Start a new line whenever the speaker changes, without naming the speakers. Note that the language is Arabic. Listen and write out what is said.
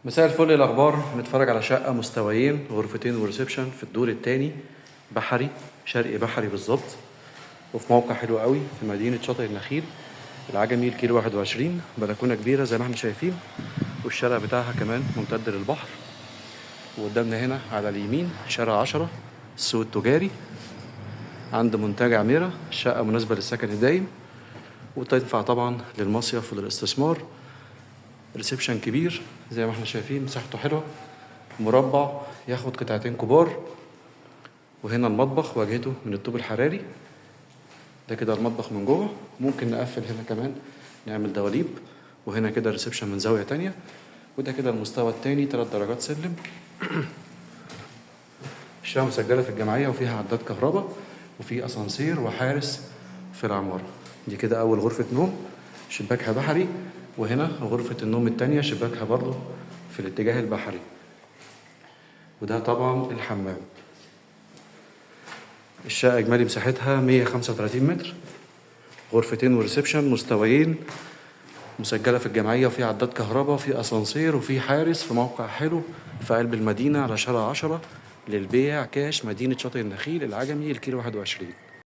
مساء الفل. إيه الاخبار؟ نتفرج على شقه مستويين، غرفتين وريسبشن في الدور الثاني، بحري شرقي بحري بالظبط، وفي موقع حلو قوي في مدينه شاطئ النخيل العجمي، الكيلو 21. بلكونه كبيره زي ما احنا شايفين، والشارع بتاعها كمان ممتد للبحر. وقدامنا هنا على اليمين شارع 10 السوق التجاري عند منتجع عميرة. الشقه مناسبه للسكن الدايم وتنفع طبعا للمصيف وللاستثمار. ريسبشن كبير زي ما احنا شايفين، مساحته حلوه، مربع ياخد قطعتين كبار. وهنا المطبخ واجهته من الطوب الحراري. ده كده المطبخ من جوه. ممكن نقفل هنا كمان نعمل دواليب. وهنا كده ريسبشن من زاويه تانية. وده كده المستوى التاني، 3 درجات سلم. الشقه مسجله في الجمعيه وفيها عداد كهرباء وفي اسانسير وحارس في العماره. دي كده اول غرفه نوم، شباكها بحري. وهنا غرفه النوم التانية شباكها برضو في الاتجاه البحري. وده طبعا الحمام. الشقة إجمالي مساحتها 135 متر، غرفتين وريسبشن مستويين، مسجلة في الجمعية، وفي عداد كهرباء وفي أسانسير وفي حارس، في موقع حلو في قلب المدينة على شارع 10 للبيع كاش، مدينة شاطئ النخيل العجمي، الكيلو 21.